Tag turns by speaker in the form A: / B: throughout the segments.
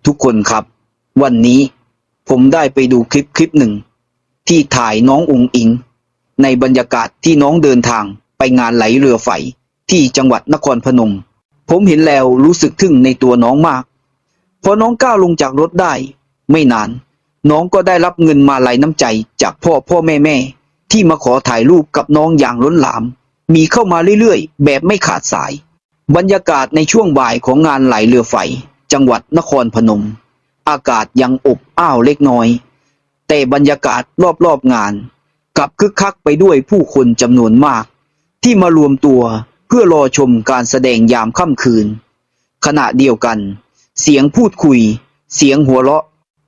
A: ทุกคนครับวันนี้ผมได้ไปดูคลิปหนึ่งที่ถ่ายน้องอุ๋งอิงในบรรยากาศที่น้องเดินทางไปงานไหลเรือไฟที่จังหวัดนครพนมผมเห็นแล้วรู้สึกทึ่งในตัวน้องมากพอน้องก้าวลงจากรถได้ไม่นานน้องก็ได้รับเงินมาลัยน้ำใจจากพ่อแม่ที่มาขอถ่ายรูปกับน้องอย่างล้นหลามมีเข้ามาเรื่อยๆแบบไม่ขาดสายบรรยากาศในช่วงบ่ายของงานไหลเรือไฟจังหวัดนครพนมอากาศยังอบอ้าวเล็กน้อยแต่บรรยากาศรอบๆงานกลับคึกคักไปด้วยผู้คนจำนวนมากที่มารวมตัวเพื่อรอชมการแสดงยามค่ำคืนขณะเดียวกันเสียงพูดคุยเสียงหัวเราะ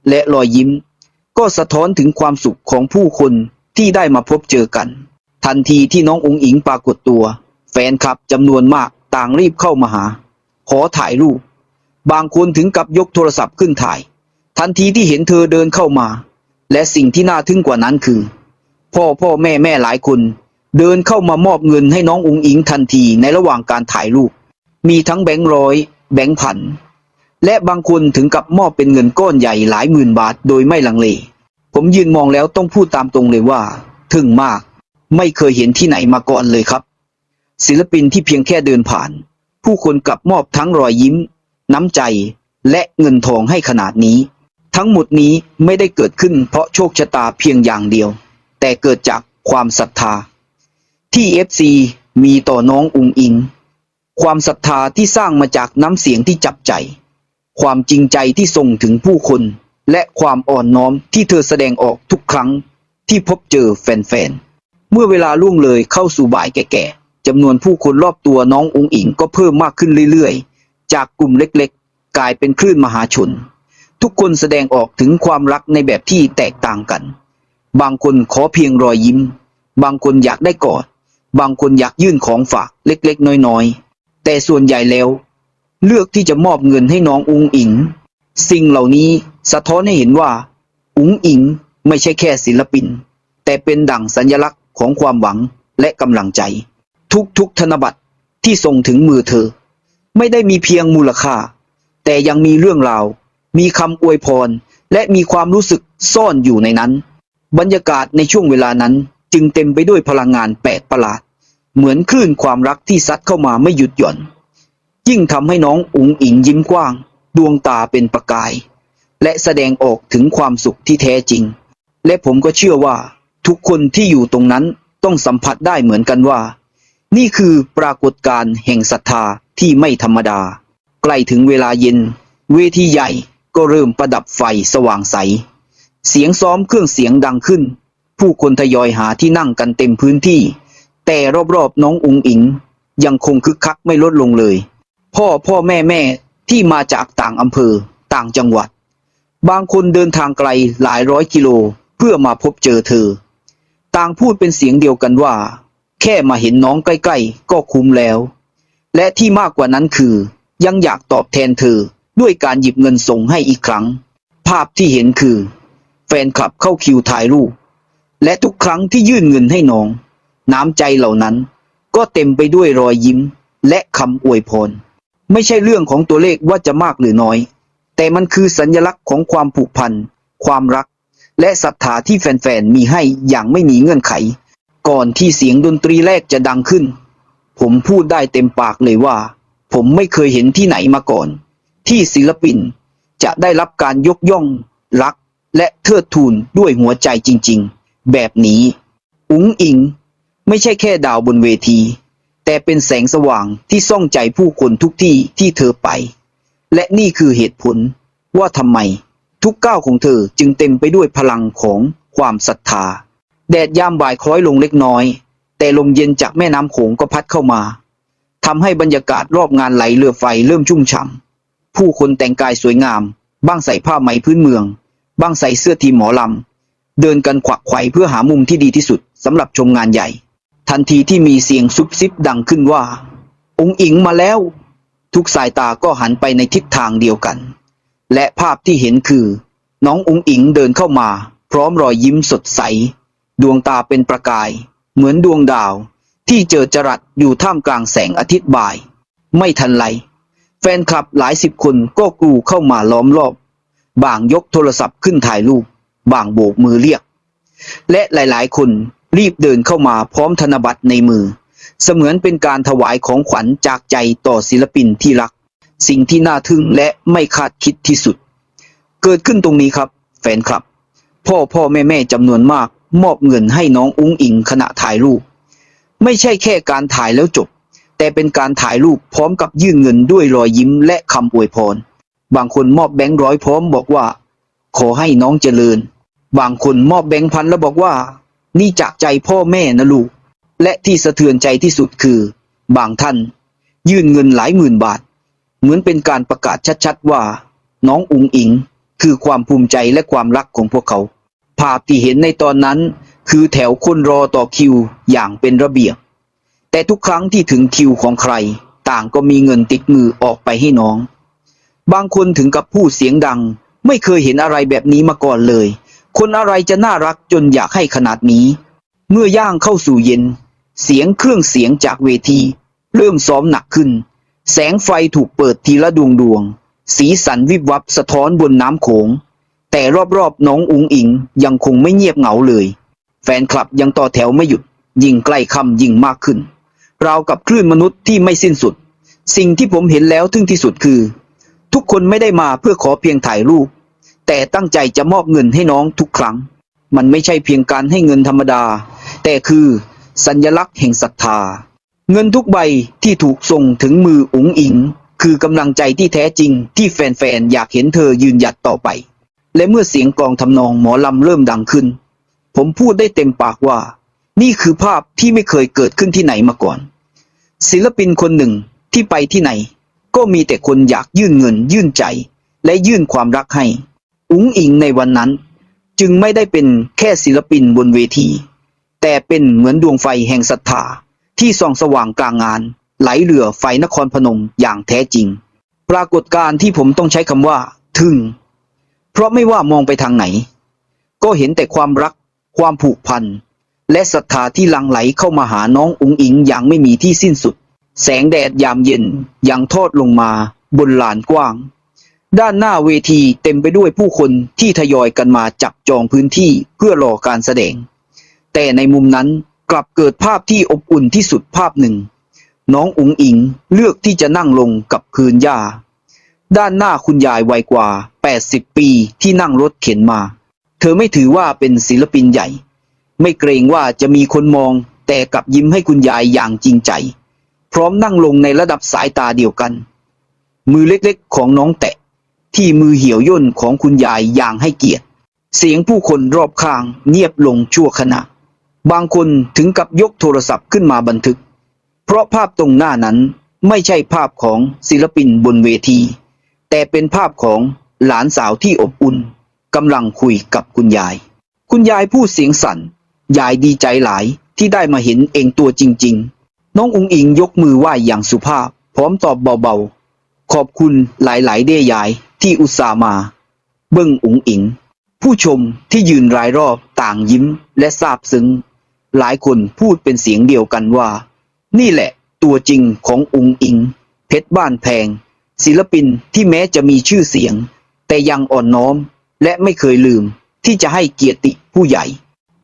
A: และรอยยิ้มก็สะท้อนถึงความสุขของผู้คนที่ได้มาพบเจอกันทันทีที่น้องอุ๋งอิงปรากฏตัวแฟนคลับจำนวนมากต่างรีบเข้ามาหาขอถ่ายรูปบางคนถึงกับยกโทรศัพท์ขึ้นถ่ายทันทีที่เห็นเธอเดินเข้ามาและสิ่งที่น่าทึ่งกว่านั้นคือพ่อแม่หลายคนเดินเข้ามามอบเงินให้น้องอุ๋งอิงทันทีในระหว่างการถ่ายรูปมีทั้งแบงค์ร้อยแบงค์พันและบางคนถึงกับมอบเป็นเงินก้อนใหญ่หลายหมื่นบาทโดยไม่ลังเลผมยืนมองแล้วต้องพูดตามตรงเลยว่าทึ่งมากไม่เคยเห็นที่ไหนมาก่อนเลยครับศิลปินที่เพียงแค่เดินผ่านผู้คนกลับมอบทั้งรอยยิ้มน้ำใจและเงินทองให้ขนาดนี้ทั้งหมดนี้ไม่ได้เกิดขึ้นเพราะโชคชะตาเพียงอย่างเดียวแต่เกิดจากความศรัทธาที่ FC มีต่อน้องอุ๋งอิงความศรัทธาที่สร้างมาจากน้ำเสียงที่จับใจความจริงใจที่ส่งถึงผู้คนและความอ่อนน้อมที่เธอแสดงออกทุกครั้งที่พบเจอแฟนๆเมื่อเวลาล่วงเลยเข้าสู่บ่ายแก่ๆจำนวนผู้คนรอบตัวน้องอุ๋งอิงก็เพิ่มมากขึ้นเรื่อยๆจากกลุ่มเล็กๆกลายเป็นคลื่นมหาชนทุกคนแสดงออกถึงความรักในแบบที่แตกต่างกันบางคนขอเพียงรอยยิ้มบางคนอยากได้กอดบางคนอยากยื่นของฝากเล็กๆน้อยๆแต่ส่วนใหญ่แล้วเลือกที่จะมอบเงินให้น้องอุ๋งอิงสิ่งเหล่านี้สะท้อนให้เห็นว่าอุ๋งอิงไม่ใช่แค่ศิลปินแต่เป็นดั่งสัญลักษณ์ของความหวังและกำลังใจทุกธนบัตรที่ส่งถึงมือเธอไม่ได้มีเพียงมูลค่าแต่ยังมีเรื่องราวมีคำอวยพรและมีความรู้สึกซ่อนอยู่ในนั้นบรรยากาศในช่วงเวลานั้นจึงเต็มไปด้วยพลังงานแปลกประหลาดเหมือนคลื่นความรักที่ซัดเข้ามาไม่หยุดหย่อนยิ่งทำให้น้องอุ๋งอิงยิ้มกว้างดวงตาเป็นประกายและแสดงออกถึงความสุขที่แท้จริงและผมก็เชื่อว่าทุกคนที่อยู่ตรงนั้นต้องสัมผัสได้เหมือนกันว่านี่คือปรากฏการณ์แห่งศรัทธาที่ไม่ธรรมดาใกล้ถึงเวลาเย็นเวทีใหญ่ก็เริ่มประดับไฟสว่างใสเสียงซ้อมเครื่องเสียงดังขึ้นผู้คนทยอยหาที่นั่งกันเต็มพื้นที่แต่รอบๆน้องอุ๋งอิงยังคงคึกคักไม่ลดลงเลยพ่อแม่ที่มาจากต่างอำเภอต่างจังหวัดบางคนเดินทางไกลหลายร้อยกิโลเพื่อมาพบเจอเธอต่างพูดเป็นเสียงเดียวกันว่าแค่มาเห็นน้องใกล้ๆก็คุ้มแล้วและที่มากกว่านั้นคือยังอยากตอบแทนเธอด้วยการหยิบเงินส่งให้อีกครั้งภาพที่เห็นคือแฟนคลับเข้าคิวถ่ายรูปและทุกครั้งที่ยื่นเงินให้น้องน้ำใจเหล่านั้นก็เต็มไปด้วยรอยยิ้มและคำอวยพรไม่ใช่เรื่องของตัวเลขว่าจะมากหรือน้อยแต่มันคือสัญลักษณ์ของความผูกพันความรักและศรัทธาที่แฟนๆมีให้อย่างไม่มีเงื่อนไขก่อนที่เสียงดนตรีแรกจะดังขึ้นผมพูดได้เต็มปากเลยว่าผมไม่เคยเห็นที่ไหนมาก่อนที่ศิลปินจะได้รับการยกย่องรักและเทิดทูนด้วยหัวใจจริงๆแบบนี้อุ๋งอิงไม่ใช่แค่ดาวบนเวทีแต่เป็นแสงสว่างที่ส่องใจผู้คนทุกที่ที่เธอไปและนี่คือเหตุผลว่าทำไมทุกก้าวของเธอจึงเต็มไปด้วยพลังของความศรัทธาแดดยามบ่ายคล้อยลงเล็กน้อยแต่ลมเย็นจากแม่น้ำโขงก็พัดเข้ามาทำให้บรรยากาศรอบงานไหลเรือไฟเริ่มชุ่มฉ่ำผู้คนแต่งกายสวยงามบ้างใส่ผ้าไหมพื้นเมืองบ้างใส่เสื้อทีมหมอลำเดินกันขวักไขว่เพื่อหามุมที่ดีที่สุดสำหรับชมงานใหญ่ทันทีที่มีเสียงซุบซิบดังขึ้นว่าอุ๋งอิงมาแล้วทุกสายตาก็หันไปในทิศทางเดียวกันและภาพที่เห็นคือน้องอุ๋งอิงเดินเข้ามาพร้อมรอยยิ้มสดใสดวงตาเป็นประกายเหมือนดวงดาวที่เจิดจรัสอยู่ท่ามกลางแสงอาทิตย์บ่ายไม่ทันไรแฟนคลับหลายสิบคนก็กรูเข้ามาล้อมรอบ บางยกโทรศัพท์ขึ้นถ่ายรูปบางโบกมือเรียกและหลายๆคนรีบเดินเข้ามาพร้อมธนบัตรในมือเสมือนเป็นการถวายของขวัญจากใจต่อศิลปินที่รักสิ่งที่น่าทึ่งและไม่คาดคิดที่สุดเกิดขึ้นตรงนี้ครับแฟนคลับพ่อแม่จำนวนมากมอบเงินให้น้องอุ๋งอิงขณะถ่ายรูปไม่ใช่แค่การถ่ายแล้วจบแต่เป็นการถ่ายรูปพร้อมกับยื่นเงินด้วยรอยยิ้มและคำอวยพรบางคนมอบแบงค์ร้อยพร้อมบอกว่าขอให้น้องเจริญบางคนมอบแบงค์พันแล้วบอกว่านี่จากใจพ่อแม่นะลูกและที่สะเทือนใจที่สุดคือบางท่านยื่นเงินหลายหมื่นบาทเหมือนเป็นการประกาศชัดๆว่าน้องอุ๋งอิงคือความภูมิใจและความรักของพวกเขาภาพที่เห็นในตอนนั้นคือแถวคนรอต่อคิวอย่างเป็นระเบียบแต่ทุกครั้งที่ถึงคิวของใครต่างก็มีเงินติดมือออกไปให้น้องบางคนถึงกับพูดเสียงดังไม่เคยเห็นอะไรแบบนี้มาก่อนเลยคนอะไรจะน่ารักจนอยากให้ขนาดนี้เมื่อย่างเข้าสู่เย็นเสียงเครื่องเสียงจากเวทีเริ่มซ้อมหนักขึ้นแสงไฟถูกเปิดทีละดวงสีสันวิบวับสะท้อนบนน้ำโขงแต่รอบๆน้องอุ๋งอิงยังคงไม่เงียบเหงาเลยแฟนคลับยังต่อแถวไม่หยุดยิ่งใกล้ค่ำยิ่งมากขึ้นราวกับคลื่นมนุษย์ที่ไม่สิ้นสุดสิ่งที่ผมเห็นแล้วทึ่งที่สุดคือทุกคนไม่ได้มาเพื่อขอเพียงถ่ายรูปแต่ตั้งใจจะมอบเงินให้น้องทุกครั้งมันไม่ใช่เพียงการให้เงินธรรมดาแต่คือสัญลักษณ์แห่งศรัทธาเงินทุกใบที่ถูกส่งถึงมืออุ๋งอิงคือกำลังใจที่แท้จริงที่แฟนๆอยากเห็นเธอยืนหยัดต่อไปและเมื่อเสียงกลองทำนองหมอลำเริ่มดังขึ้นผมพูดได้เต็มปากว่านี่คือภาพที่ไม่เคยเกิดขึ้นที่ไหนมาก่อนศิลปินคนหนึ่งที่ไปที่ไหนก็มีแต่คนอยากยื่นเงินยื่นใจและยื่นความรักให้อุ๋งอิงในวันนั้นจึงไม่ได้เป็นแค่ศิลปินบนเวทีแต่เป็นเหมือนดวงไฟแห่งศรัทธาที่ส่องสว่างกลางงานไหลเรือไฟนครพนมอย่างแท้จริงปรากฏการณ์ที่ผมต้องใช้คำว่าทึ่งเพราะไม่ว่ามองไปทางไหนก็เห็นแต่ความรักความผูกพันและศรัทธาที่หลั่งไหลเข้ามาหาน้องอุ๋งอิงอย่างไม่มีที่สิ้นสุดแสงแดดยามเย็นยังทอดลงมาบนลานกว้างด้านหน้าเวทีเต็มไปด้วยผู้คนที่ทยอยกันมาจับจองพื้นที่เพื่อรอการแสดงแต่ในมุมนั้นกลับเกิดภาพที่อบอุ่นที่สุดภาพหนึ่งน้องอุ๋งอิงเลือกที่จะนั่งลงกับพื้นหญ้าด้านหน้าคุณยายวัยกว่า80ปีที่นั่งรถเข็นมาเธอไม่ถือว่าเป็นศิลปินใหญ่ไม่เกรงว่าจะมีคนมองแต่กลับยิ้มให้คุณยายอย่างจริงใจพร้อมนั่งลงในระดับสายตาเดียวกันมือเล็กๆของน้องแตะที่มือเหี่ยวย่นของคุณยายอย่างให้เกียรติเสียงผู้คนรอบข้างเงียบลงชั่วขณะบางคนถึงกับยกโทรศัพท์ขึ้นมาบันทึกเพราะภาพตรงหน้านั้นไม่ใช่ภาพของศิลปินบนเวทีแต่เป็นภาพของหลานสาวที่อบอุ่นกำลังคุยกับคุณยายพูดเสียงสั่นยายดีใจหลายที่ได้มาเห็นเองตัวจริงๆน้องอุ๋งอิงยกมือไหว้อย่างสุภาพพร้อมตอบเบาๆขอบคุณหลายๆเด้ยายที่อุตส่าห์มาเบิ่งอุ๋งอิงผู้ชมที่ยืนรายรอบต่างยิ้มและซาบซึ้งหลายคนพูดเป็นเสียงเดียวกันว่านี่แหละตัวจริงของอุ๋งอิงเพชรบ้านแพงศิลปินที่แม้จะมีชื่อเสียงแต่ยังอ่อนน้อมและไม่เคยลืมที่จะให้เกียรติผู้ใหญ่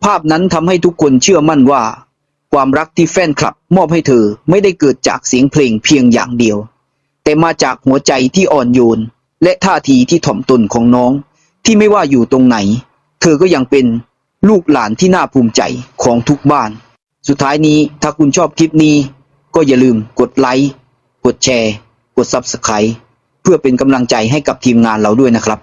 A: ภาพนั้นทำให้ทุกคนเชื่อมั่นว่าความรักที่แฟนคลับมอบให้เธอไม่ได้เกิดจากเสียงเพลงเพียงอย่างเดียวแต่มาจากหัวใจที่อ่อนโยนและท่าทีที่ถ่อมตนของน้องที่ไม่ว่าอยู่ตรงไหนเธอก็ยังเป็นลูกหลานที่น่าภูมิใจของทุกบ้านสุดท้ายนี้ถ้าคุณชอบคลิปนี้ก็อย่าลืมกดไลค์กดแชร์กด Subscribe เพื่อเป็นกำลังใจให้กับทีมงานเราด้วยนะครับ